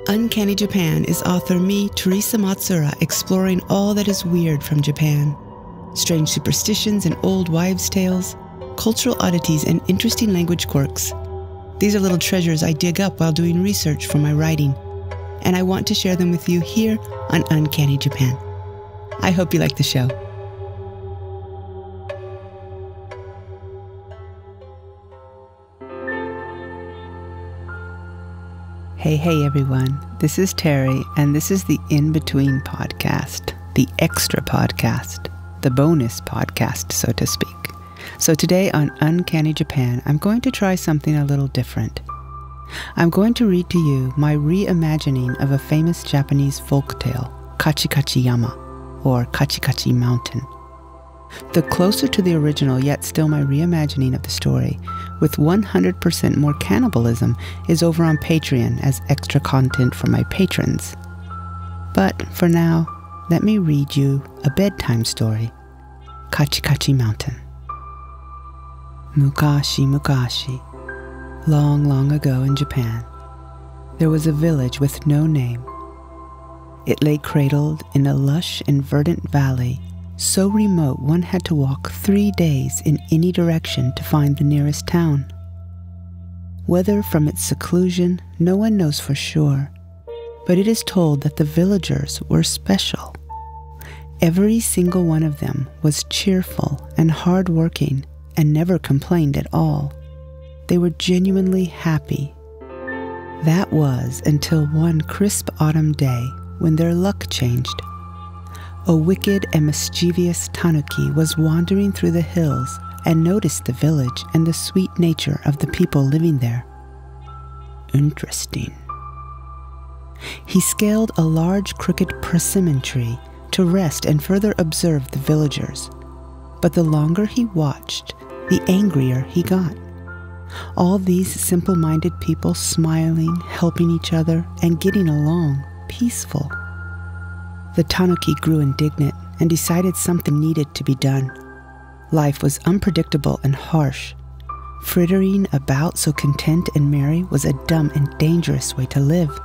Uncanny Japan is author me, Thersa Matsuura, exploring all that is weird from Japan. Strange superstitions and old wives' tales, cultural oddities and interesting language quirks. These are little treasures I dig up while doing research for my writing, and I want to share them with you here on Uncanny Japan. I hope you like the show. Hey everyone, this is Terry, and this is the In-Between podcast, the extra podcast, the bonus podcast, so to speak. So today on Uncanny Japan, I'm going to try something a little different. I'm going to read to you my reimagining of a famous Japanese folktale, Kachi Kachi Yama, or Kachi Kachi Mountain. The closer to the original, yet still my reimagining of the story, with 100% more cannibalism, is over on Patreon as extra content for my patrons. But for now, let me read you a bedtime story, Kachi Kachi Mountain. Mukashi mukashi, long, long ago in Japan, there was a village with no name. It lay cradled in a lush and verdant valley, so remote one had to walk 3 days in any direction to find the nearest town. Whether from its seclusion, no one knows for sure, but it is told that the villagers were special. Every single one of them was cheerful and hard-working and never complained at all. They were genuinely happy. That was until one crisp autumn day when their luck changed. A wicked and mischievous tanuki was wandering through the hills and noticed the village and the sweet nature of the people living there. Interesting. He scaled a large crooked persimmon tree to rest and further observe the villagers. But the longer he watched, the angrier he got. All these simple-minded people smiling, helping each other, and getting along, peaceful. The tanuki grew indignant and decided something needed to be done. Life was unpredictable and harsh. Frittering about so content and merry was a dumb and dangerous way to live.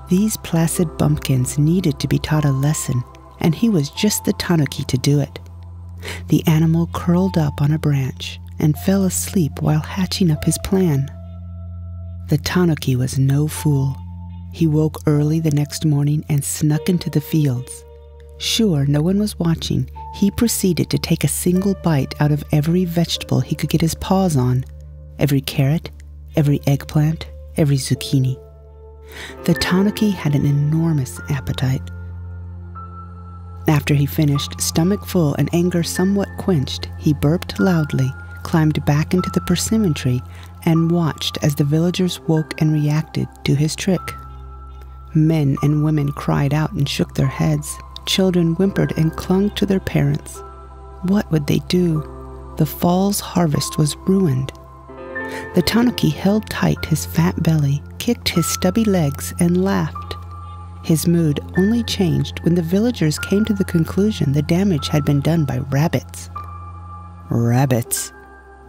These placid bumpkins needed to be taught a lesson, and he was just the tanuki to do it. The animal curled up on a branch and fell asleep while hatching up his plan. The tanuki was no fool. He woke early the next morning and snuck into the fields. Sure no one was watching, he proceeded to take a single bite out of every vegetable he could get his paws on, every carrot, every eggplant, every zucchini. The tanuki had an enormous appetite. After he finished, stomach full and anger somewhat quenched, he burped loudly, climbed back into the persimmon tree, and watched as the villagers woke and reacted to his trick. Men and women cried out and shook their heads. Children whimpered and clung to their parents. What would they do? The fall's harvest was ruined. The tanuki held tight his fat belly, kicked his stubby legs, and laughed. His mood only changed when the villagers came to the conclusion the damage had been done by rabbits. Rabbits,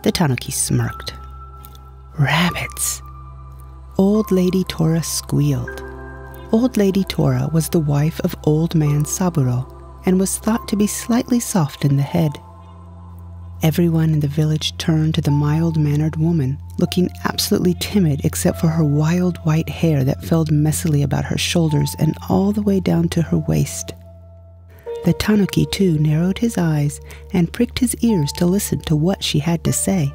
the tanuki smirked. Rabbits. Old Lady Tora squealed. Old Lady Tora was the wife of Old Man Saburo and was thought to be slightly soft in the head. Everyone in the village turned to the mild-mannered woman, looking absolutely timid except for her wild white hair that fell messily about her shoulders and all the way down to her waist. The tanuki, too, narrowed his eyes and pricked his ears to listen to what she had to say.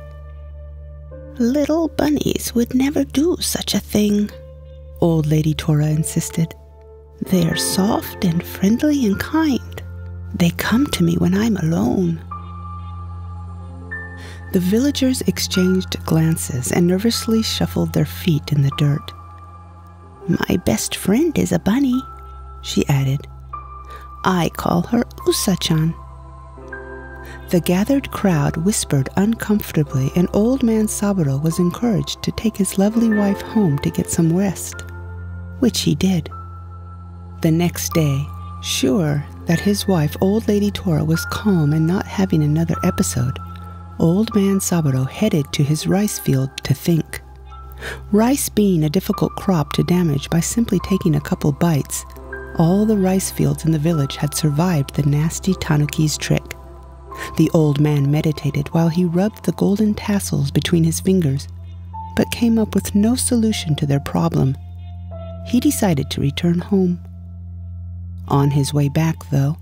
Little bunnies would never do such a thing, Old Lady Tora insisted. They're soft and friendly and kind. They come to me when I'm alone. The villagers exchanged glances and nervously shuffled their feet in the dirt. My best friend is a bunny, she added. I call her Usa-chan. The gathered crowd whispered uncomfortably, and Old Man Saburo was encouraged to take his lovely wife home to get some rest, which he did. The next day, sure that his wife, Old Lady Tora, was calm and not having another episode, Old Man Saburo headed to his rice field to think. Rice being a difficult crop to damage by simply taking a couple bites, all the rice fields in the village had survived the nasty tanuki's trick. The old man meditated while he rubbed the golden tassels between his fingers, but came up with no solution to their problem. He decided to return home. On his way back, though,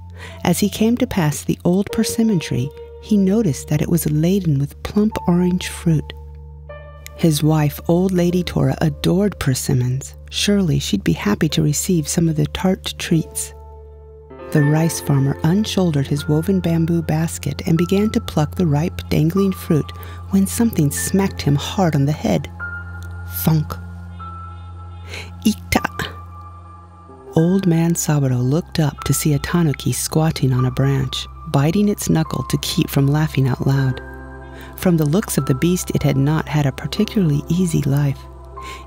as he came to pass the old persimmon tree, he noticed that it was laden with plump orange fruit. His wife, Old Lady Tora, adored persimmons. Surely she'd be happy to receive some of the tart treats. The rice farmer unshouldered his woven bamboo basket and began to pluck the ripe, dangling fruit when something smacked him hard on the head. Thunk. Ita! Old Man Saburo looked up to see a tanuki squatting on a branch, biting its knuckle to keep from laughing out loud. From the looks of the beast, it had not had a particularly easy life.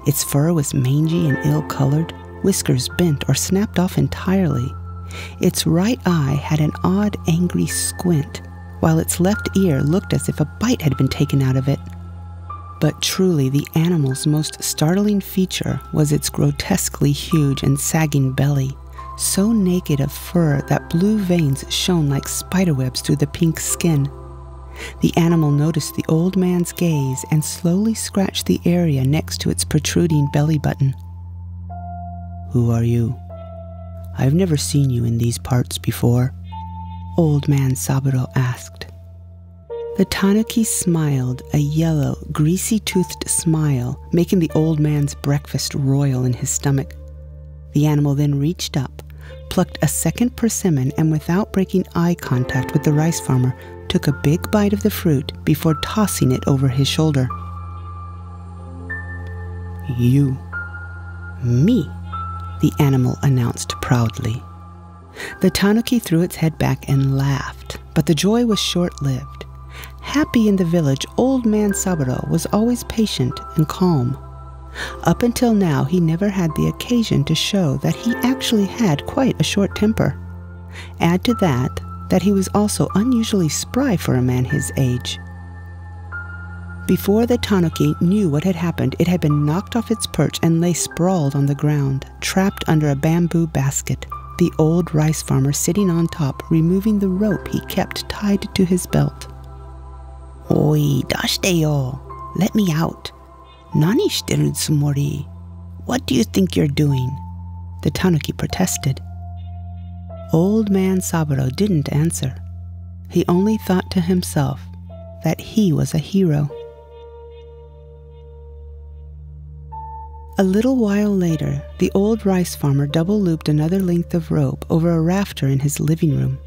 Its fur was mangy and ill-colored, whiskers bent or snapped off entirely. Its right eye had an odd, angry squint, while its left ear looked as if a bite had been taken out of it. But truly, the animal's most startling feature was its grotesquely huge and sagging belly, so naked of fur that blue veins shone like spiderwebs through the pink skin. The animal noticed the old man's gaze and slowly scratched the area next to its protruding belly button. "Who are you? I've never seen you in these parts before," Old Man Saburo asked. The tanuki smiled, a yellow, greasy-toothed smile, making the old man's breakfast royal in his stomach. The animal then reached up, plucked a second persimmon, and without breaking eye contact with the rice farmer, took a big bite of the fruit before tossing it over his shoulder. "You." "Me," the animal announced proudly. The tanuki threw its head back and laughed, but the joy was short-lived. Happy in the village, Old Man Saburo was always patient and calm. Up until now, he never had the occasion to show that he actually had quite a short temper. Add to that he was also unusually spry for a man his age. Before the tanuki knew what had happened, it had been knocked off its perch and lay sprawled on the ground, trapped under a bamboo basket, the old rice farmer sitting on top, removing the rope he kept tied to his belt. "Oi, dashite yo! Let me out! Nani shiteru tsumori? What do you think you're doing?" the tanuki protested. Old Man Saburo didn't answer. He only thought to himself that he was a hero. A little while later, the old rice farmer double-looped another length of rope over a rafter in his living room.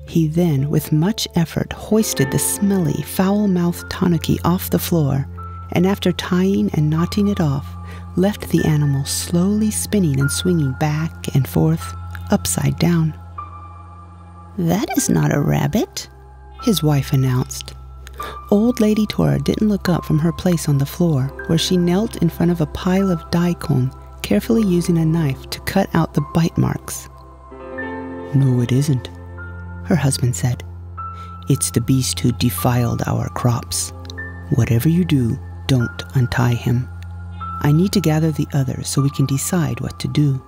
He then, with much effort, hoisted the smelly, foul-mouthed tanuki off the floor, and after tying and knotting it off, left the animal slowly spinning and swinging back and forth, upside down. "That is not a rabbit," his wife announced. Old Lady Tora didn't look up from her place on the floor, where she knelt in front of a pile of daikon, carefully using a knife to cut out the bite marks. "No, it isn't," her husband said. "It's the beast who defiled our crops. Whatever you do, don't untie him. I need to gather the others so we can decide what to do."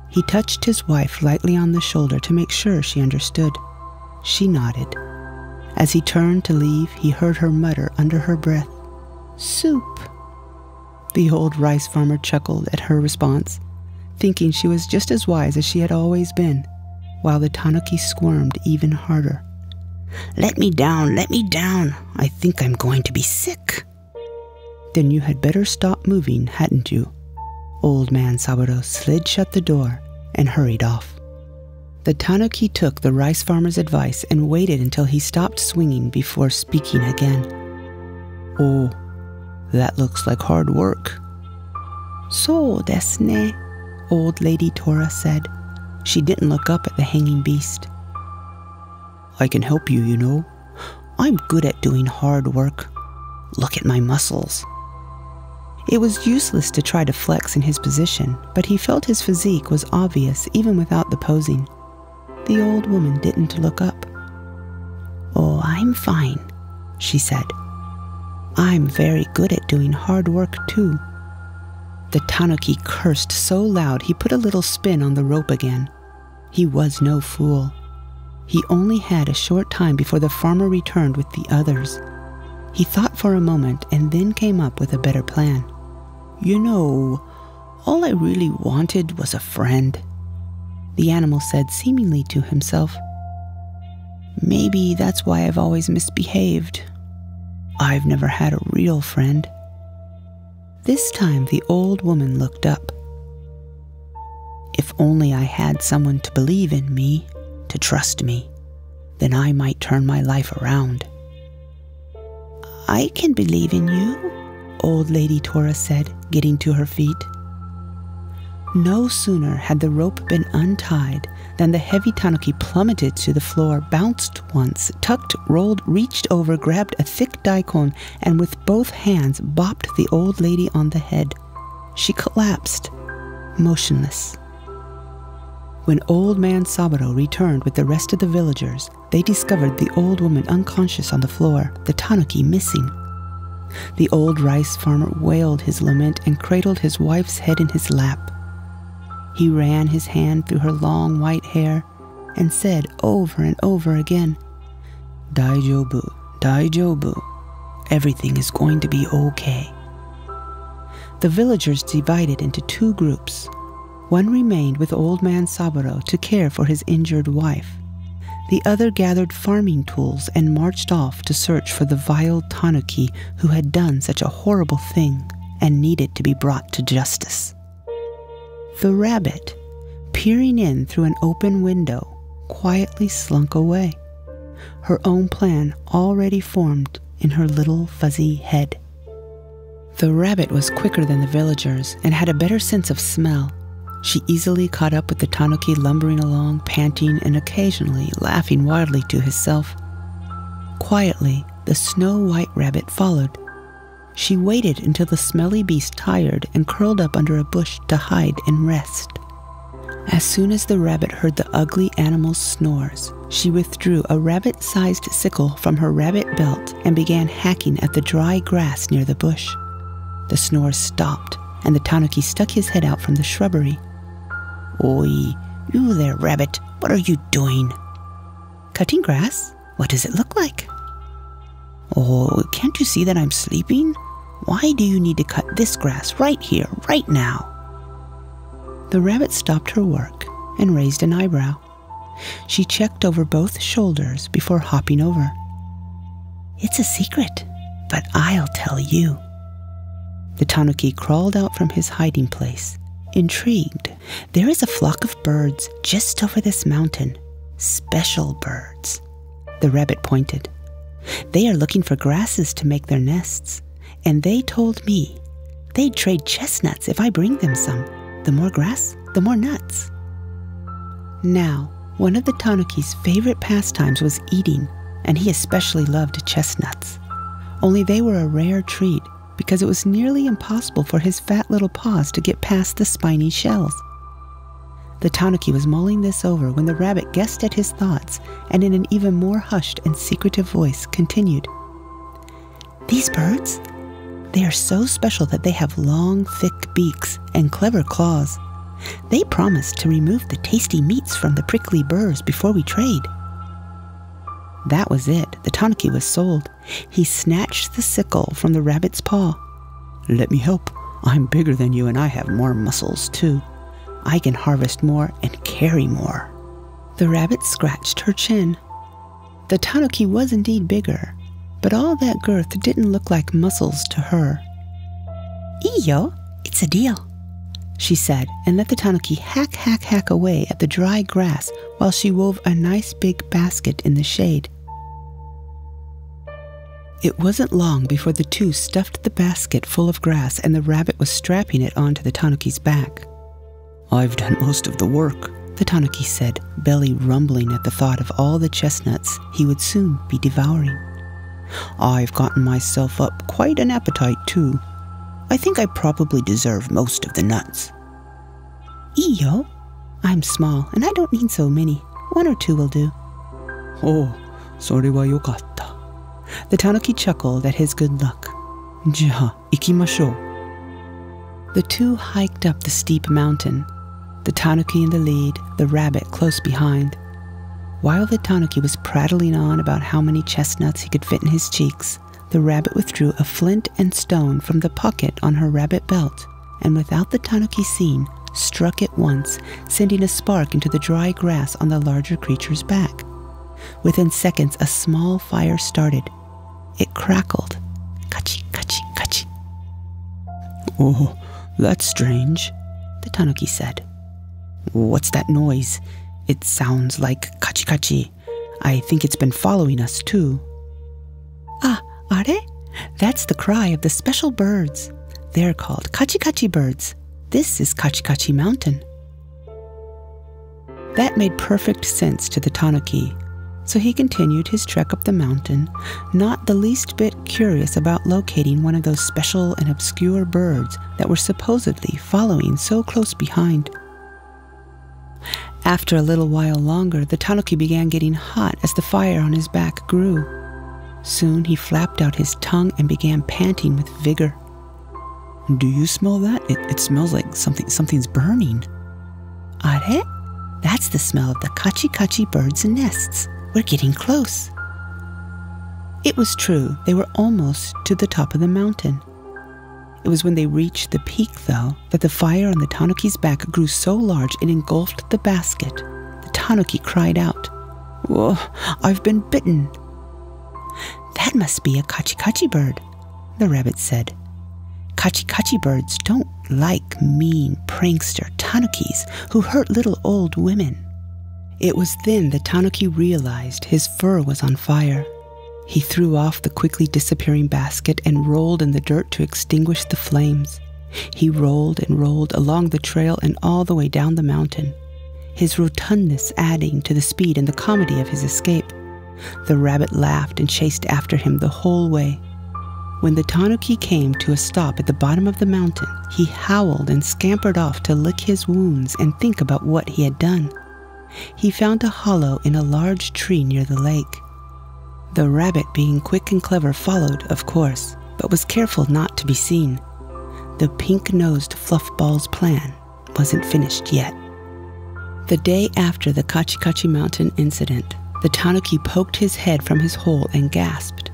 He touched his wife lightly on the shoulder to make sure she understood. She nodded. As he turned to leave, he heard her mutter under her breath, "Soup." The old rice farmer chuckled at her response, thinking she was just as wise as she had always been, while the tanuki squirmed even harder. Let me down, I think I'm going to be sick." "Then you had better stop moving, hadn't you?" Old Man Saburo slid shut the door and hurried off. The tanuki took the rice farmer's advice and waited until he stopped swinging before speaking again. "Oh, that looks like hard work." "So desu ne," Old Lady Tora said. She didn't look up at the hanging beast. "I can help you, you know. I'm good at doing hard work. Look at my muscles." It was useless to try to flex in his position, but he felt his physique was obvious even without the posing. The old woman didn't look up. "Oh, I'm fine," she said. I'm very good at doing hard work too." The tanuki cursed so loud he put a little spin on the rope again. He was no fool. He only had a short time before the farmer returned with the others. He thought for a moment and then came up with a better plan. "You know, all I really wanted was a friend," the animal said seemingly to himself. "Maybe that's why I've always misbehaved. I've never had a real friend." This time the old woman looked up. "If only I had someone to believe in me, to trust me, then I might turn my life around." "I can believe in you," old Lady Tora said, getting to her feet. No sooner had the rope been untied than the heavy tanuki plummeted to the floor, bounced once, tucked, rolled, reached over, grabbed a thick daikon, and with both hands bopped the old lady on the head. She collapsed, motionless. When Old Man Saburo returned with the rest of the villagers, they discovered the old woman unconscious on the floor, the tanuki missing. The old rice farmer wailed his lament and cradled his wife's head in his lap. He ran his hand through her long white hair and said over and over again, "Daijobu, daijobu. Everything is going to be okay." The villagers divided into two groups. One remained with Old Man Saburo to care for his injured wife. The other gathered farming tools and marched off to search for the vile tanuki who had done such a horrible thing and needed to be brought to justice. The rabbit, peering in through an open window, quietly slunk away, her own plan already formed in her little fuzzy head. The rabbit was quicker than the villagers and had a better sense of smell. She easily caught up with the tanuki lumbering along, panting and occasionally laughing wildly to himself. Quietly, the snow-white rabbit followed. She waited until the smelly beast tired and curled up under a bush to hide and rest. As soon as the rabbit heard the ugly animal's snores, she withdrew a rabbit-sized sickle from her rabbit belt and began hacking at the dry grass near the bush. The snores stopped, and the tanuki stuck his head out from the shrubbery. "Oi, you there, rabbit, what are you doing?" "Cutting grass. What does it look like?" "Oh, can't you see that I'm sleeping? Why do you need to cut this grass right here, right now?" The rabbit stopped her work and raised an eyebrow. She checked over both shoulders before hopping over. "It's a secret, but I'll tell you." The tanuki crawled out from his hiding place. Intrigued, "There is a flock of birds just over this mountain. Special birds." The rabbit pointed. "They are looking for grasses to make their nests, and they told me they'd trade chestnuts if I bring them some. The more grass, the more nuts." Now, one of the tanuki's favorite pastimes was eating, and he especially loved chestnuts. Only they were a rare treat because it was nearly impossible for his fat little paws to get past the spiny shells. The tanuki was mulling this over when the rabbit guessed at his thoughts and in an even more hushed and secretive voice continued, "These birds, they are so special that they have long, thick beaks and clever claws. They promise to remove the tasty meats from the prickly burrs before we trade." That was it. The tanuki was sold. He snatched the sickle from the rabbit's paw. "Let me help. I'm bigger than you and I have more muscles too. I can harvest more and carry more." The rabbit scratched her chin. The tanuki was indeed bigger, but all that girth didn't look like muscles to her. "Iyo, it's a deal," she said, and let the tanuki hack away at the dry grass while she wove a nice big basket in the shade. It wasn't long before the two stuffed the basket full of grass and the rabbit was strapping it onto the tanuki's back. "I've done most of the work," the tanuki said, belly rumbling at the thought of all the chestnuts he would soon be devouring. "I've gotten myself up quite an appetite too. I think I probably deserve most of the nuts." "Iyo, I'm small and I don't need so many. 1 or 2 will do." "Oh, それはよかった." The tanuki chuckled at his good luck. Ja, ikimashou. The two hiked up the steep mountain, the tanuki in the lead, the rabbit close behind. While the tanuki was prattling on about how many chestnuts he could fit in his cheeks, the rabbit withdrew a flint and stone from the pocket on her rabbit belt, and without the tanuki seeing, struck it once, sending a spark into the dry grass on the larger creature's back. Within seconds, a small fire started. It crackled. Kachi, kachi, kachi. Oh, that's strange, the tanuki said. What's that noise? It sounds like kachi kachi. I think it's been following us too. Ah, are? That's the cry of the special birds. They're called Kachi Kachi birds. This is Kachi Kachi Mountain. That made perfect sense to the tanuki, so he continued his trek up the mountain, not the least bit curious about locating one of those special and obscure birds that were supposedly following so close behind. After a little while longer, the tanuki began getting hot as the fire on his back grew. Soon he flapped out his tongue and began panting with vigor. Do you smell that? It smells like something's burning. Are? That's the smell of the Kachi Kachi birds' nests. We're getting close. It was true. They were almost to the top of the mountain. It was when they reached the peak, though, that the fire on the tanuki's back grew so large it engulfed the basket. The tanuki cried out, "Whoa, I've been bitten." That must be a Kachi Kachi bird, the rabbit said. Kachi Kachi birds don't like mean prankster tanukis who hurt little old women. It was then the tanuki realized his fur was on fire. He threw off the quickly disappearing basket and rolled in the dirt to extinguish the flames. He rolled and rolled along the trail and all the way down the mountain, his rotundness adding to the speed and the comedy of his escape. The rabbit laughed and chased after him the whole way. When the tanuki came to a stop at the bottom of the mountain, he howled and scampered off to lick his wounds and think about what he had done. He found a hollow in a large tree near the lake. The rabbit, being quick and clever, followed, of course, but was careful not to be seen. The pink-nosed fluffball's plan wasn't finished yet. The day after the Kachi Kachi Mountain incident, the tanuki poked his head from his hole and gasped,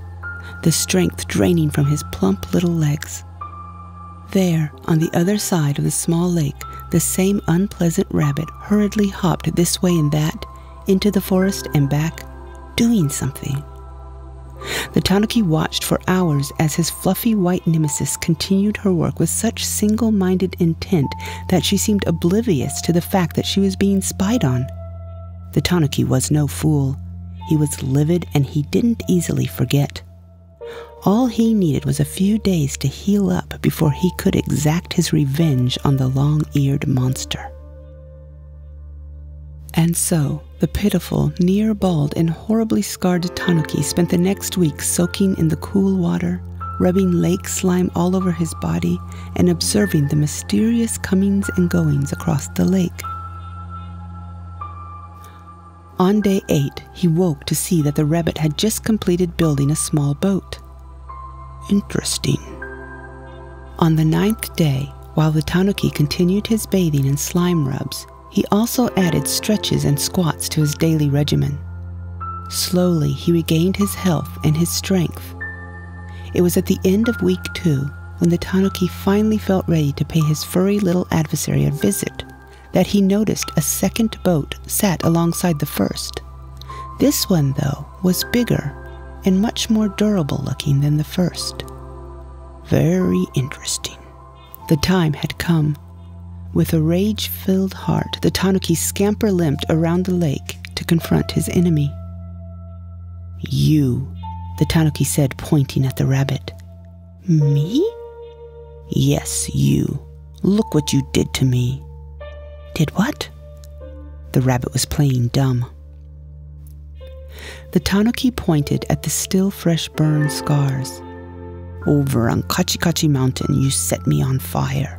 the strength draining from his plump little legs. There, on the other side of the small lake, the same unpleasant rabbit hurriedly hopped this way and that, into the forest and back, doing something. The tanuki watched for hours as his fluffy white nemesis continued her work with such single-minded intent that she seemed oblivious to the fact that she was being spied on. The tanuki was no fool. He was livid and he didn't easily forget. All he needed was a few days to heal up before he could exact his revenge on the long-eared monster. And so, the pitiful, near-bald, and horribly scarred tanuki spent the next week soaking in the cool water, rubbing lake slime all over his body, and observing the mysterious comings and goings across the lake. On day 8, he woke to see that the rabbit had just completed building a small boat. Interesting. On the 9th day, while the tanuki continued his bathing and slime rubs, he also added stretches and squats to his daily regimen. Slowly, he regained his health and his strength. It was at the end of week 2, when the tanuki finally felt ready to pay his furry little adversary a visit, that he noticed a second boat sat alongside the first. This one, though, was bigger and much more durable looking than the first. Very interesting. The time had come. With a rage-filled heart, the tanuki scamper-limped around the lake to confront his enemy. You, the tanuki said, pointing at the rabbit. Me? Yes, you. Look what you did to me. Did what? The rabbit was playing dumb. The tanuki pointed at the still fresh burn scars. Over on Kachi Kachi Mountain, you set me on fire.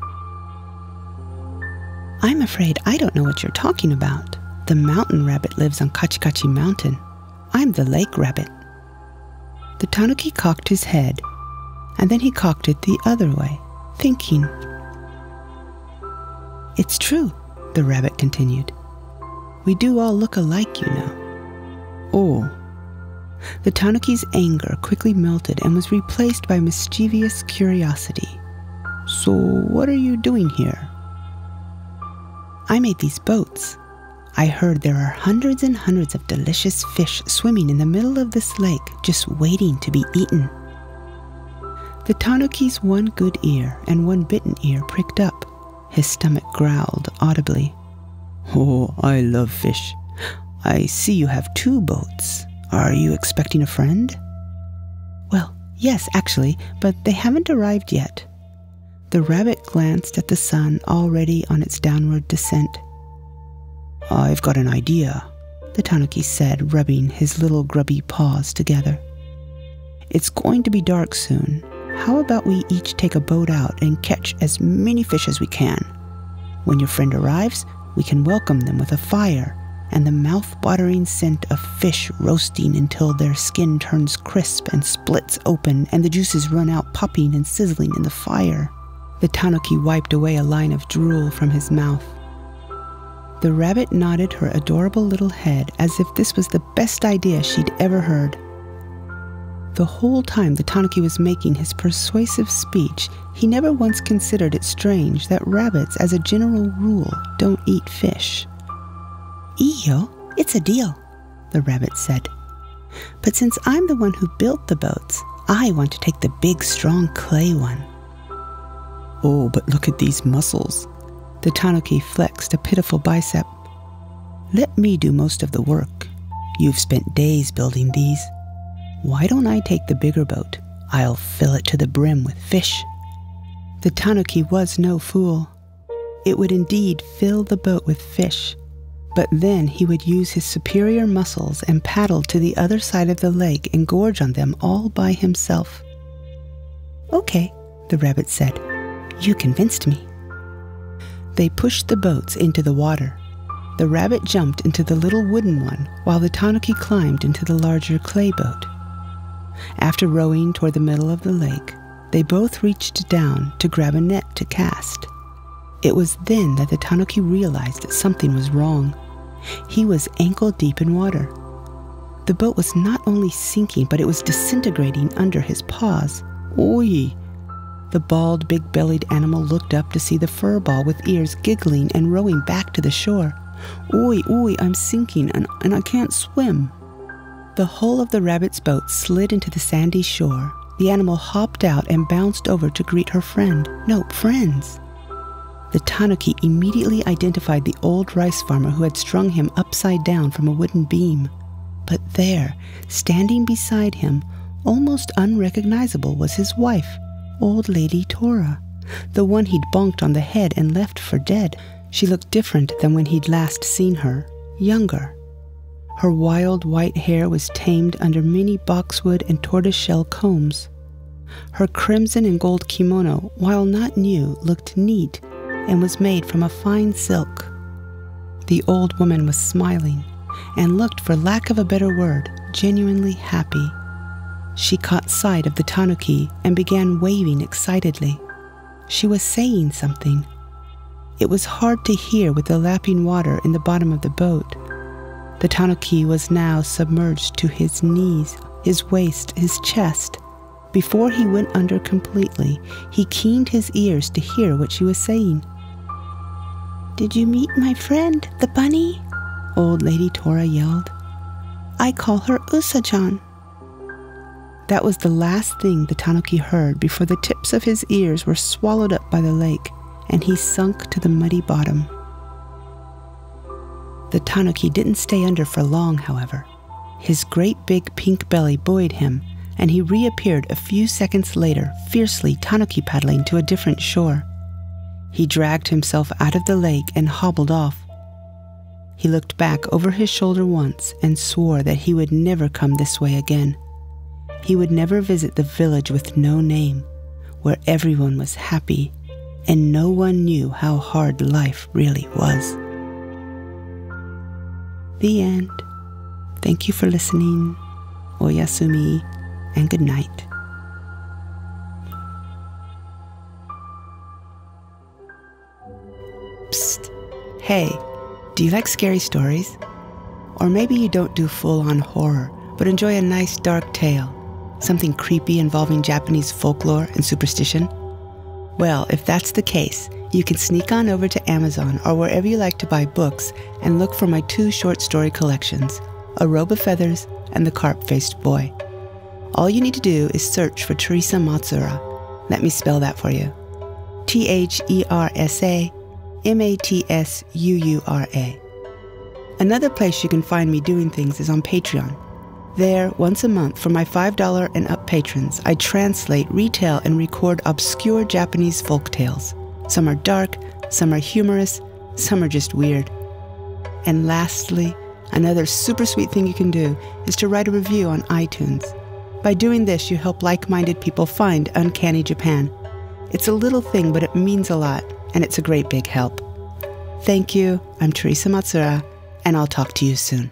I'm afraid I don't know what you're talking about. The mountain rabbit lives on Kachi Kachi Mountain. I'm the lake rabbit. The tanuki cocked his head. and then he cocked it the other way, thinking. "It's true," the rabbit continued. "We do all look alike, you know." "Oh." The tanuki's anger quickly melted and was replaced by mischievous curiosity. "So what are you doing here?" "I made these boats. I heard there are hundreds and hundreds of delicious fish swimming in the middle of this lake, just waiting to be eaten." The tanuki's one good ear and one bitten ear pricked up. His stomach growled audibly. "Oh, I love fish. I see you have 2 boats. Are you expecting a friend?" "Well, yes, actually, but they haven't arrived yet." The rabbit glanced at the sun already on its downward descent. "I've got an idea," the tanuki said, rubbing his little grubby paws together. "It's going to be dark soon. How about we each take a boat out and catch as many fish as we can? When your friend arrives, we can welcome them with a fire and the mouth-watering scent of fish roasting until their skin turns crisp and splits open and the juices run out popping and sizzling in the fire." The tanuki wiped away a line of drool from his mouth. The rabbit nodded her adorable little head as if this was the best idea she'd ever heard. The whole time the tanuki was making his persuasive speech, he never once considered it strange that rabbits, as a general rule, don't eat fish. "Iyo, it's a deal," the rabbit said. "But since I'm the one who built the boats, I want to take the big, strong clay one." "Oh, but look at these muscles." The tanuki flexed a pitiful bicep. "Let me do most of the work. You've spent days building these. Why don't I take the bigger boat? I'll fill it to the brim with fish." The tanuki was no fool. It would indeed fill the boat with fish, but then he would use his superior muscles and paddle to the other side of the lake and gorge on them all by himself. "Okay," the rabbit said. "You convinced me." They pushed the boats into the water. The rabbit jumped into the little wooden one, while the tanuki climbed into the larger clay boat. After rowing toward the middle of the lake, they both reached down to grab a net to cast. It was then that the tanuki realized that something was wrong. He was ankle-deep in water. The boat was not only sinking, but it was disintegrating under his paws. "Oi!" The bald, big-bellied animal looked up to see the fur ball with ears giggling and rowing back to the shore. "Oi, oi, I'm sinking and I can't swim." The hull of the rabbit's boat slid into the sandy shore. The animal hopped out and bounced over to greet her friend. No, friends. The tanuki immediately identified the old rice farmer who had strung him upside down from a wooden beam. But there, standing beside him, almost unrecognizable, was his wife, Old Lady Tora, the one he'd bonked on the head and left for dead. She looked different than when he'd last seen her, younger. Her wild white hair was tamed under many boxwood and tortoiseshell combs. Her crimson and gold kimono, while not new, looked neat and was made from a fine silk. The old woman was smiling and looked, for lack of a better word, genuinely happy. She caught sight of the tanuki and began waving excitedly. She was saying something. It was hard to hear with the lapping water in the bottom of the boat. The tanuki was now submerged to his knees, his waist, his chest. Before he went under completely, he keened his ears to hear what she was saying. "Did you meet my friend, the bunny?" Old Lady Tora yelled. "I call her Usa-chan." That was the last thing the tanuki heard before the tips of his ears were swallowed up by the lake, and he sunk to the muddy bottom. The tanuki didn't stay under for long, however. His great big pink belly buoyed him, and he reappeared a few seconds later, fiercely tanuki paddling to a different shore. He dragged himself out of the lake and hobbled off. He looked back over his shoulder once and swore that he would never come this way again. He would never visit the village with no name, where everyone was happy and no one knew how hard life really was. The end. Thank you for listening. Oyasumi, and good night. Psst. Hey, do you like scary stories? Or maybe you don't do full-on horror, but enjoy a nice dark tale, something creepy involving Japanese folklore and superstition? Well, if that's the case, you can sneak on over to Amazon or wherever you like to buy books and look for my 2 short story collections, A Robe of Feathers and The Carp-Faced Boy. All you need to do is search for Thersa Matsuura. Let me spell that for you. Thersa Matsuura. Another place you can find me doing things is on Patreon. There, once a month, for my $5 and up patrons, I translate, retell, and record obscure Japanese folk tales. Some are dark, some are humorous, some are just weird. And lastly, another super sweet thing you can do is to write a review on iTunes. By doing this, you help like-minded people find Uncanny Japan. It's a little thing, but it means a lot, and it's a great big help. Thank you. I'm Thersa Matsuura, and I'll talk to you soon.